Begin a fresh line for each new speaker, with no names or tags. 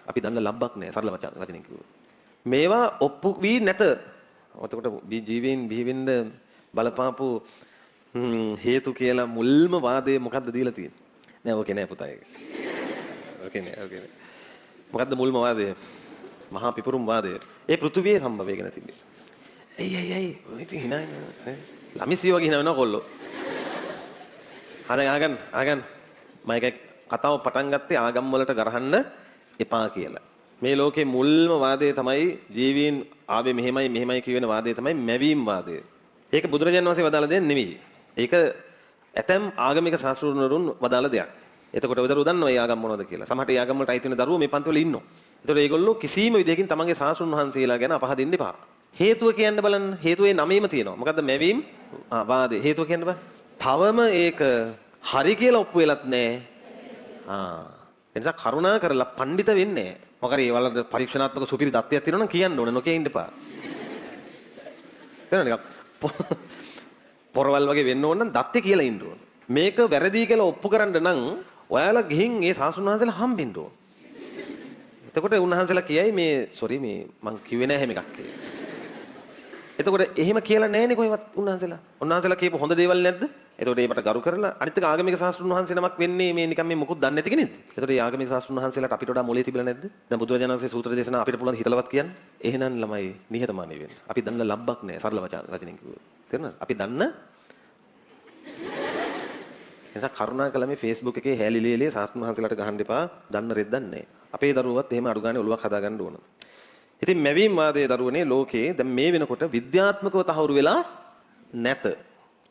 අපි දන්න ලබ්බක් නෑ සරල වචනෙන් කිව්වොත්. මේවා ඔප්පු වී නැත. එතකොට ජීවීන් බිහිවෙන්න බලපාපු හේතු කියලා මුල්ම වාදය මොකද්ද දීලා තියෙන්නේ? නෑ ඕකේ නෑ පුතා ඒක. ඕකේ නෑ. මොකද්ද මුල්ම වාදය? මහා පිපුරුම් වාදය. ඒ පෘථුවියේ සම්භවය ගැන තිබේ. ඇයි ඉතින් hina නේ. ළමිසිය වගේ hina වෙනවා කොල්ලෝ. ආගන් මම එක කතාව පටන් ගත්තේ ආගම් වලට ගරහන්න එපා කියලා. මේ ලෝකේ මුල්ම වාදය තමයි ජීවීන් ආවේ මෙහෙමයි කියන වාදය තමයි මැවීම් වාදය. ඒක බුදුරජාණන් වහන්සේ වදාළ දෙයක් නෙවෙයි. ඒක ඇතැම් ආගමික ශාස්ත්‍රඥවරුන් වදාළ දෙයක්. එතකොට ඔය දරුවෝ දන්නවා මේ ආගම් මොනවද කියලා. සමහරට ඒ ආගම් වලට අයිති වෙන දරුවෝ මේ පන්තිවල ඉන්නවා. එතකොට ඒගොල්ලෝ කිසිම විදිහකින් තමන්ගේ ශාස්ත්‍රඥ වහන්සේලා ගැන අපහදින්න එපා. හේතුව කියන්න බලන්න. හේතුවේ නමේම තියෙනවා. මොකද්ද මැවීම් වාදය. හේතුව කියන්න බෑ. තවම ඒක හරි කියලා ඔප්පු වෙලත් නැහැ. එනිසා කරුණා කරලා පඬිත වෙන්නේ නැහැ. මොකද ඒ වල පරීක්ෂණාත්මක සුපිරි தත්ත්වයක් තියෙනවා නම් කියන්න ඕනේ නොකිය ඉන්න එපා. තේරෙනවද? පොරවල් වගේ වෙන්න ඕන නම් දත්තේ කියලා ඉන්න ඕන. මේක වැරදි කියලා ඔප්පු කරන්න නම් ඔයාලා ගිහින් ඒ සාසුන් වහන්සේලා හම්බෙන්න ඕන. එතකොට උන්වහන්සේලා කියයි මේ සෝරි මේ මං කිව්වේ නෑ එහෙම එකක් කියලා. එතකොට එහෙම කියලා නෑනේ කොහෙවත් උන්වහන්සේලා. උන්වහන්සේලා කියපු හොඳ දේවල් නැද්ද? එතකොට ඒකට ගරු කරලා අනිත් එක ආගමික ශාස්ත්‍රඥ වහන්සේ නමක් වෙන්නේ මේ නිකන් මේ මුකුත් දන්නේ නැති කෙනෙක්ද? එතකොට මේ ආගමික ශාස්ත්‍රඥ වහන්සේලාට අපිට වඩා මොලේ තිබිලා නැද්ද? දැන් බුදුරජාණන් වහන්සේ සූත්‍ර දේශනා අපිට පුළුවන් හිතලවත් කියන්න. එහෙනම් ළමයි නිහතමානී වෙන්න. අපි දන්න ලබ්බක් නෑ සරල වචනෙන් කිව්වොත්. තේරුණාද? අපි දන්න එනිසා කරුණාකරලා මේ Facebook එකේ හැලිලිලේ ශාස්ත්‍රඥ වහන්සේලාට ගහන්න එපා. දන්න රෙද්දක් නෑ. අපේ දරුවවත් එහෙම අඩු ගානේ ඔලුවක් හදාගන්න ඕන. ඉතින් මැවීම් වාදයේ දරුවනේ ලෝකේ දැන් මේ වෙනකොට විද්‍යාත්මකව තහවුරු වෙලා නැත.